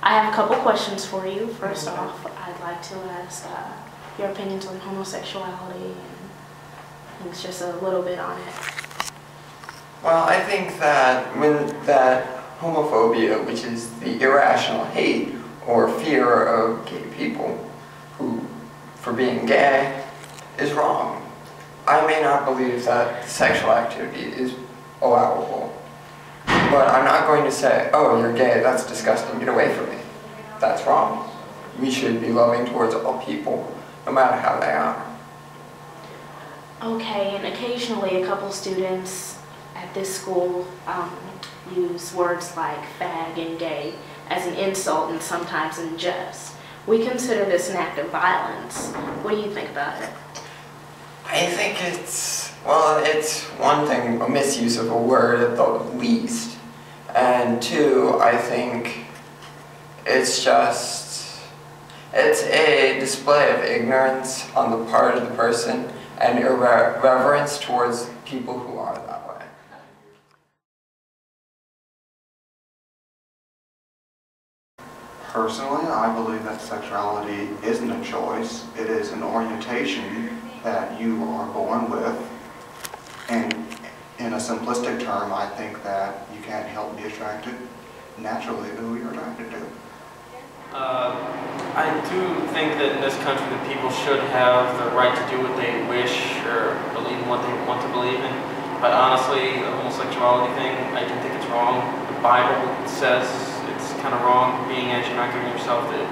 I have a couple questions for you. First off, I'd like to ask your opinions on homosexuality and things, just a little bit on it. Well, I think that homophobia, which is the irrational hate or fear of gay people for being gay, is wrong. I may not believe that sexual activity is allowable, but I'm not going to say, oh, you're gay, that's disgusting, get away from me. That's wrong. We should be loving towards all people, no matter how they are. Okay, and occasionally a couple students at this school use words like fag and gay as an insult and sometimes in jest. We consider this an act of violence. What do you think about it? I think it's one thing, a misuse of a word at the least. And two, I think it's a display of ignorance on the part of the person and irreverence towards people who are that way. Personally, I believe that sexuality isn't a choice. It is an orientation that you are born with. And in a simplistic term, I think that you can't help be attracted naturally to who you're attracted to. I do think that in this country that people should have the right to do what they wish or believe in what they want to believe in. But honestly, the homosexuality thing, I do think it's wrong. The Bible says it's kind of wrong, being as you're not giving yourself the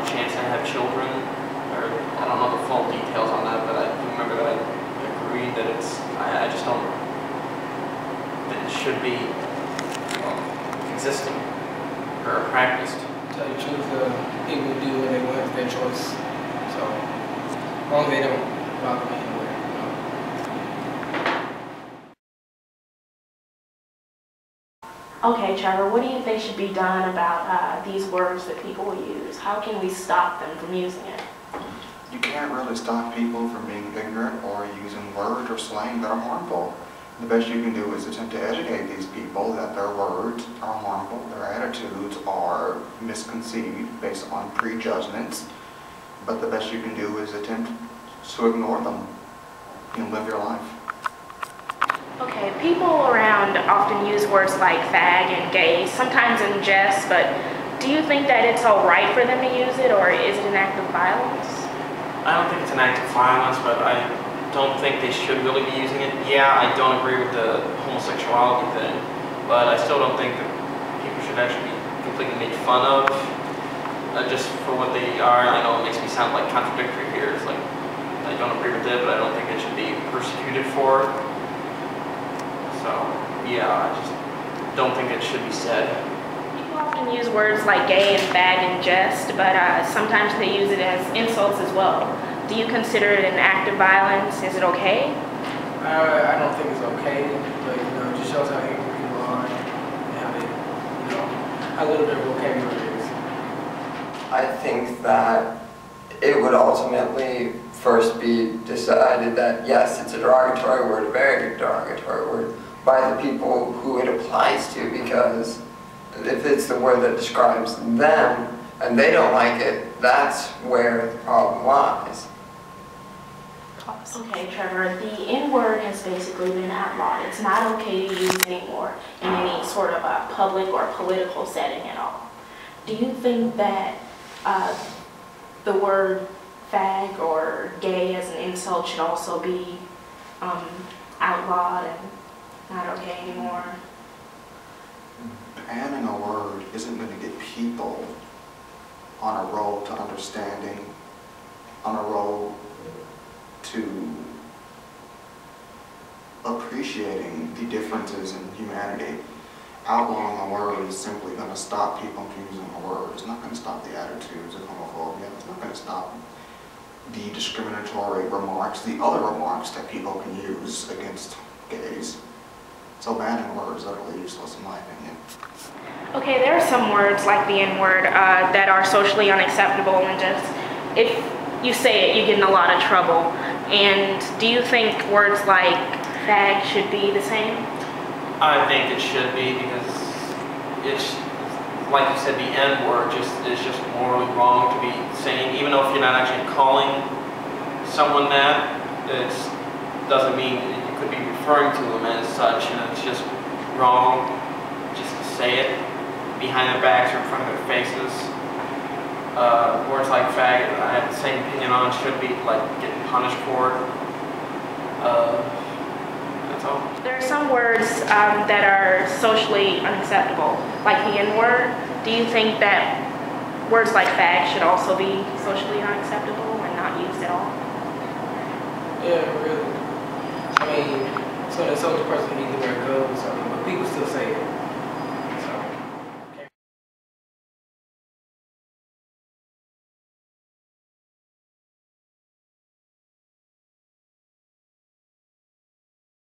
chance to have children. Or I don't know the full details on that, but I do remember that I agreed that I just don't, that it should be existing or practiced. To tell you the truth, people do what they want, it's their choice. So, as long as they don't bother me anywhere, Okay, Trevor, what do you think should be done about these words that people use? How can we stop them from using it? You can't really stop people from being ignorant or using words or slang that are harmful. The best you can do is attempt to educate these people that their words are harmful, their attitudes are misconceived based on prejudgments, but the best you can do is attempt to ignore them and live your life. Okay, people around often use words like fag and gay, sometimes in jest, but do you think that it's all right for them to use it, or is it an act of violence? I don't think it's an act of violence, but I don't think they should really be using it. Yeah, I don't agree with the homosexuality thing, but I still don't think that people should actually be completely made fun of just for what they are. I know it makes me sound like contradictory here. It's like I don't agree with it, but I don't think they should be persecuted for it. So, yeah, I just don't think it should be said. People often use words like gay and fag in jest, but sometimes they use it as insults as well. Do you consider it an act of violence? Is it okay? I don't think it's okay, but it just shows how angry people are and how they, how little their vocabulary is. I think that it would ultimately first be decided that yes, it's a derogatory word, a very derogatory word, by the people who it applies to, because if it's the word that describes them and they don't like it, that's where the problem lies. Okay, Trevor, the N-word has basically been outlawed. It's not okay to use anymore in any sort of a public or political setting at all. Do you think that the word fag or gay as an insult should also be outlawed and not okay anymore? Banning a word isn't going to get people on a road to understanding, on a road to appreciating the differences in humanity. Outlawing a word is simply going to stop people from using a word. It's not going to stop the attitudes of homophobia. It's not going to stop the discriminatory remarks, the other remarks that people can use against gays. So banning words is utterly useless in my opinion. Okay, there are some words like the N-word that are socially unacceptable, and just if you say it, you get in a lot of trouble. And do you think words like fag should be the same? I think it should be, because it's like you said, the N word is just morally wrong to be saying, even though if you're not actually calling someone that, it doesn't mean you could be referring to them as such, and it's just wrong just to say it behind their backs or in front of their faces. Words like faggot, I have the same opinion on, should be like getting punished for it. That's all. There are some words that are socially unacceptable, like the N-word. Do you think that words like fag should also be socially unacceptable and not used at all? Yeah, really. I mean, it's going to insult the person either